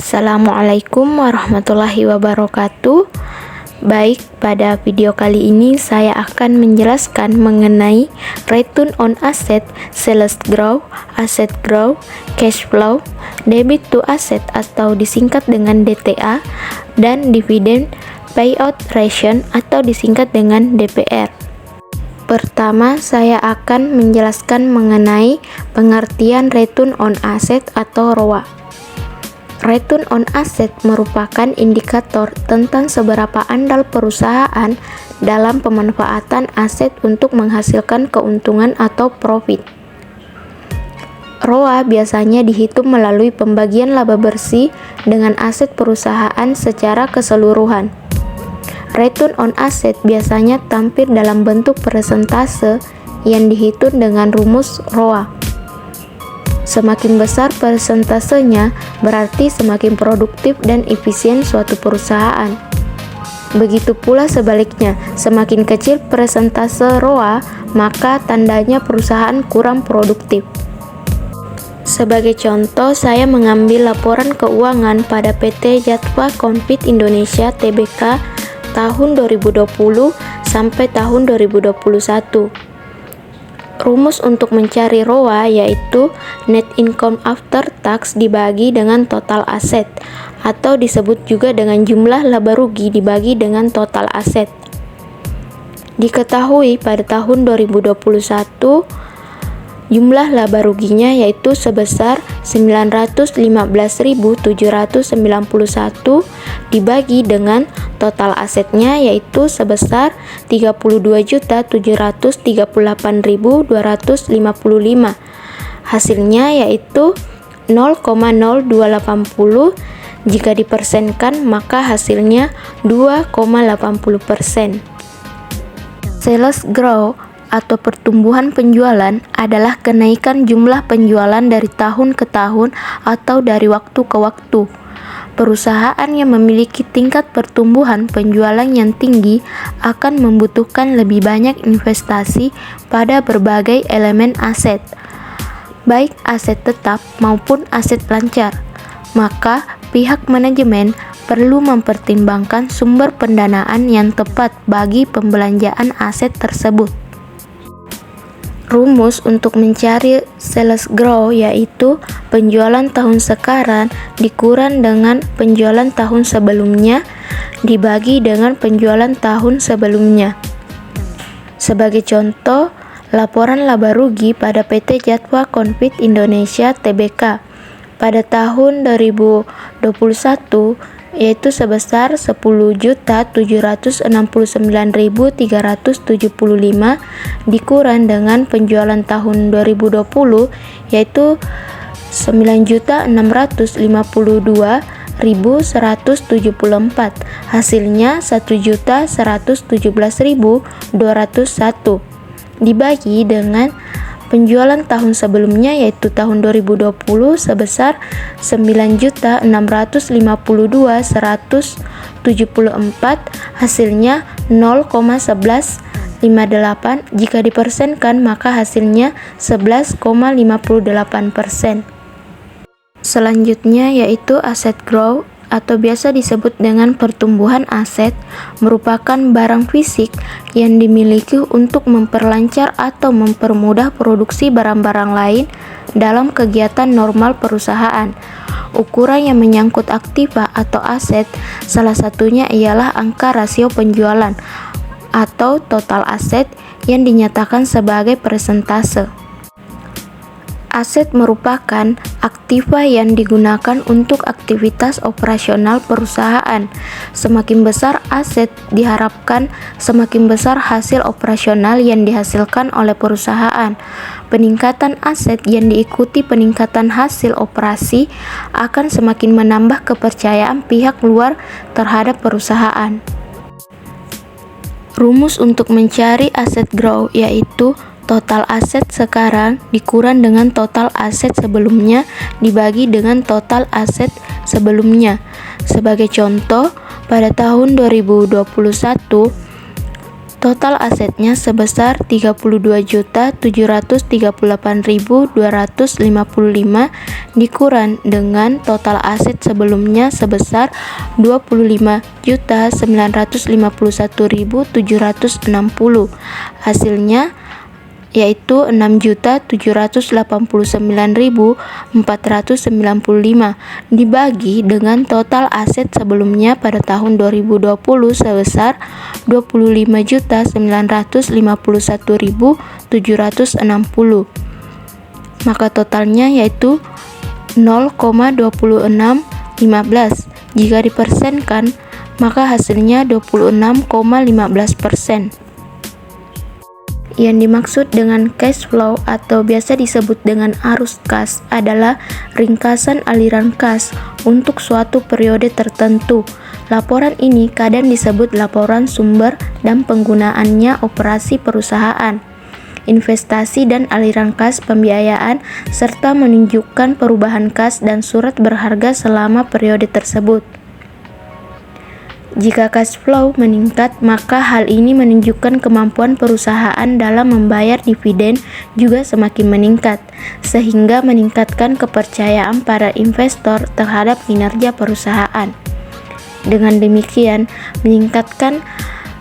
Assalamualaikum warahmatullahi wabarakatuh. Baik, pada video kali ini saya akan menjelaskan mengenai return on asset, sales growth, asset growth, cash flow, debit to asset atau disingkat dengan DTA, dan dividend payout ratio atau disingkat dengan DPR. Pertama, saya akan menjelaskan mengenai pengertian return on asset atau ROA. Return on asset merupakan indikator tentang seberapa andal perusahaan dalam pemanfaatan aset untuk menghasilkan keuntungan atau profit. ROA biasanya dihitung melalui pembagian laba bersih dengan aset perusahaan secara keseluruhan. Return on asset biasanya tampil dalam bentuk persentase yang dihitung dengan rumus ROA. Semakin besar persentasenya, berarti semakin produktif dan efisien suatu perusahaan. Begitu pula sebaliknya, semakin kecil persentase ROA, maka tandanya perusahaan kurang produktif. Sebagai contoh, saya mengambil laporan keuangan pada PT Jatwa Konfit Indonesia Tbk tahun 2020 sampai tahun 2021. Rumus untuk mencari ROA yaitu net income after tax dibagi dengan total aset, atau disebut juga dengan jumlah laba rugi dibagi dengan total aset. Diketahui pada tahun 2021 jumlah laba ruginya yaitu sebesar 915.791 dibagi dengan total asetnya yaitu sebesar 32.738.255. Hasilnya yaitu 0,0280. Jika dipersenkan maka hasilnya 2,80%. Sales growth atau pertumbuhan penjualan adalah kenaikan jumlah penjualan dari tahun ke tahun atau dari waktu ke waktu. Perusahaan yang memiliki tingkat pertumbuhan penjualan yang tinggi akan membutuhkan lebih banyak investasi pada berbagai elemen aset, baik aset tetap maupun aset lancar. Maka pihak manajemen perlu mempertimbangkan sumber pendanaan yang tepat bagi pembelanjaan aset tersebut. Rumus untuk mencari sales growth yaitu penjualan tahun sekarang dikurang dengan penjualan tahun sebelumnya dibagi dengan penjualan tahun sebelumnya. Sebagai contoh, laporan laba rugi pada PT Jatwa Konfit Indonesia Tbk pada tahun 2021 yaitu sebesar 10.769.375 dikurang dengan penjualan tahun 2020 yaitu 9.652.174. Hasilnya 1.117.201 dibagi dengan penjualan tahun sebelumnya yaitu tahun 2020 sebesar 9.652.174. Hasilnya 0,1158. Jika dipersenkan maka hasilnya 11,58%. Selanjutnya yaitu asset growth atau biasa disebut dengan pertumbuhan aset, merupakan barang fisik yang dimiliki untuk memperlancar atau mempermudah produksi barang-barang lain dalam kegiatan normal perusahaan. Ukuran yang menyangkut aktiva atau aset, salah satunya ialah angka rasio penjualan atau total aset yang dinyatakan sebagai persentase. Aset merupakan aktiva yang digunakan untuk aktivitas operasional perusahaan. Semakin besar aset, diharapkan semakin besar hasil operasional yang dihasilkan oleh perusahaan. Peningkatan aset yang diikuti peningkatan hasil operasi akan semakin menambah kepercayaan pihak luar terhadap perusahaan. Rumus untuk mencari aset growth yaitu total aset sekarang dikurang dengan total aset sebelumnya dibagi dengan total aset sebelumnya. Sebagai contoh, pada tahun 2021 Total asetnya sebesar 32.738.255 dikurang dengan total aset sebelumnya sebesar 25.951.760. Hasilnya yaitu 6.789.495 dibagi dengan total aset sebelumnya pada tahun 2020 sebesar 25.951.760. Maka totalnya yaitu 0,2615. Jika dipersenkan, maka hasilnya 26,15%. Yang dimaksud dengan cash flow atau biasa disebut dengan arus kas adalah ringkasan aliran kas untuk suatu periode tertentu. Laporan ini kadang disebut laporan sumber dan penggunaannya operasi perusahaan, investasi dan aliran kas pembiayaan, serta menunjukkan perubahan kas dan surat berharga selama periode tersebut. Jika cash flow meningkat, maka hal ini menunjukkan kemampuan perusahaan dalam membayar dividen juga semakin meningkat, sehingga meningkatkan kepercayaan para investor terhadap kinerja perusahaan. Dengan demikian,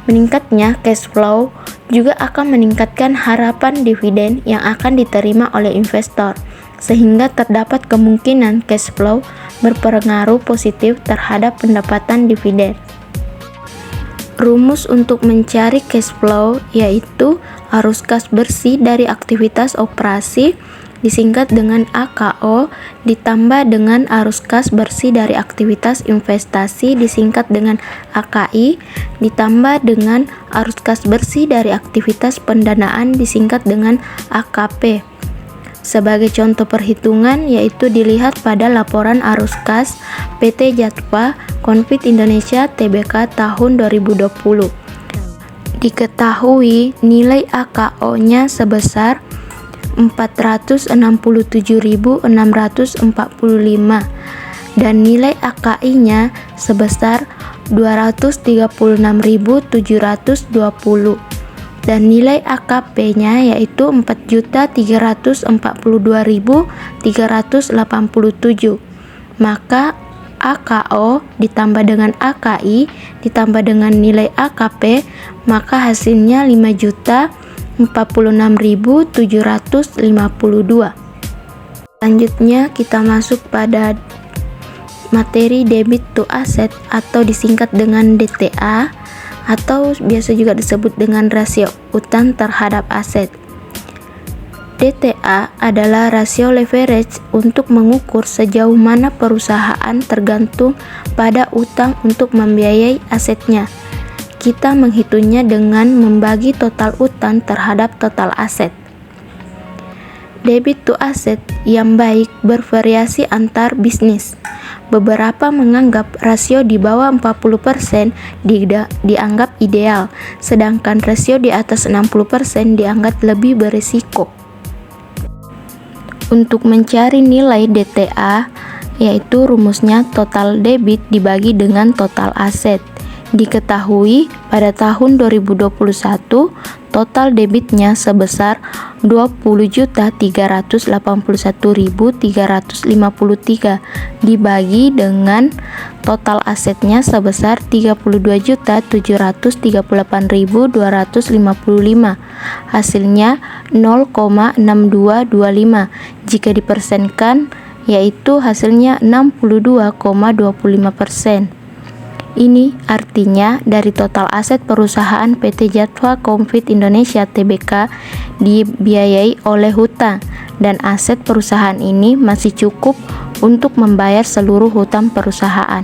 meningkatnya cash flow juga akan meningkatkan harapan dividen yang akan diterima oleh investor, sehingga terdapat kemungkinan cash flow berpengaruh positif terhadap pendapatan dividen. Rumus untuk mencari cash flow yaitu arus kas bersih dari aktivitas operasi disingkat dengan AKO ditambah dengan arus kas bersih dari aktivitas investasi disingkat dengan AKI ditambah dengan arus kas bersih dari aktivitas pendanaan disingkat dengan AKP. Sebagai contoh perhitungan yaitu dilihat pada laporan arus kas PT Jatva Konfit Indonesia Tbk tahun 2020. Diketahui nilai AKO-nya sebesar 467.645 dan nilai AKI-nya sebesar 236.720 dan nilai AKP-nya yaitu 4.342.387. Maka AKO ditambah dengan AKI ditambah dengan nilai AKP, maka hasilnya 5.046.752. Selanjutnya kita masuk pada materi debit to asset atau disingkat dengan DTA atau biasa juga disebut dengan rasio utang terhadap aset. DTA adalah rasio leverage untuk mengukur sejauh mana perusahaan tergantung pada utang untuk membiayai asetnya. Kita menghitungnya dengan membagi total utang terhadap total aset. Debit to asset yang baik bervariasi antar bisnis. Beberapa menganggap rasio di bawah 40% dianggap ideal, sedangkan rasio di atas 60% dianggap lebih berisiko. Untuk mencari nilai DTA, yaitu rumusnya total debit dibagi dengan total aset. Diketahui pada tahun 2021 total debitnya sebesar 20.381.353 dibagi dengan total asetnya sebesar 32.738.255. Hasilnya 0,6225. Jika dipersenkan yaitu hasilnya 62,25%. Ini artinya dari total aset perusahaan PT Jatva Konfit Indonesia Tbk dibiayai oleh hutang dan aset perusahaan ini masih cukup untuk membayar seluruh hutang perusahaan.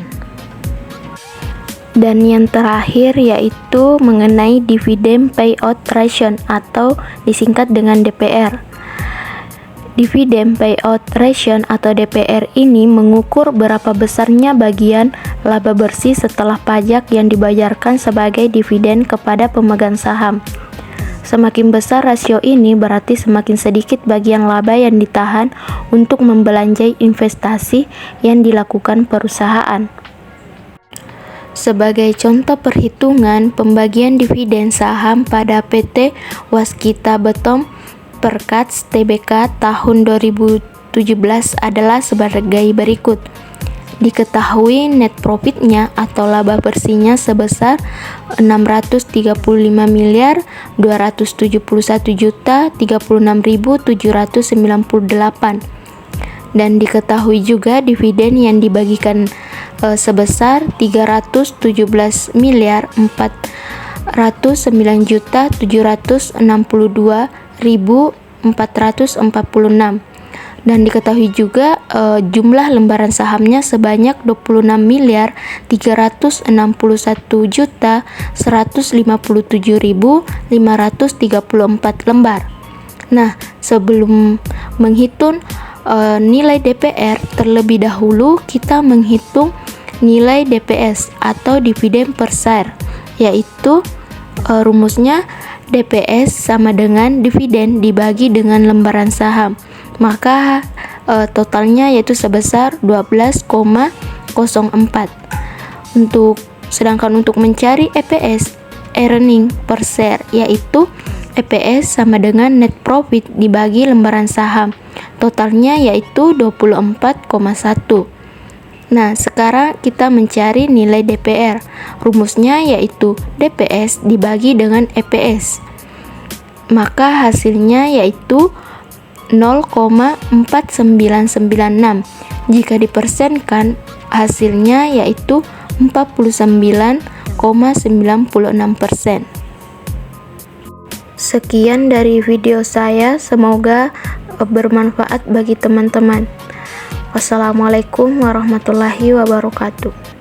Dan yang terakhir yaitu mengenai dividend payout ratio atau disingkat dengan DPR. Dividend payout ratio atau DPR ini mengukur berapa besarnya bagian laba bersih setelah pajak yang dibayarkan sebagai dividen kepada pemegang saham. Semakin besar rasio ini berarti semakin sedikit bagian laba yang ditahan untuk membelanjai investasi yang dilakukan perusahaan. Sebagai contoh perhitungan pembagian dividen saham pada PT Waskita Beton Perkats Tbk tahun 2017 adalah sebagai berikut. Diketahui net profitnya atau laba bersihnya sebesar 635.271.036.798 dan diketahui juga dividen yang dibagikan sebesar 317.409.762.446 dan diketahui juga jumlah lembaran sahamnya sebanyak 26.361.157.534 lembar. Nah, sebelum menghitung nilai DPR, terlebih dahulu kita menghitung nilai DPS atau dividen per share, yaitu rumusnya DPS sama dengan dividen dibagi dengan lembaran saham, maka totalnya yaitu sebesar 12,04. Sedangkan untuk mencari EPS, earning per share, yaitu EPS sama dengan net profit dibagi lembaran saham, totalnya yaitu 24,1. Nah, sekarang kita mencari nilai DPR. Rumusnya yaitu DPS dibagi dengan EPS. Maka hasilnya yaitu 0,4996. Jika dipersenkan, hasilnya yaitu 49,96%. Sekian dari video saya, semoga bermanfaat bagi teman-teman. Wassalamualaikum warahmatullahi wabarakatuh.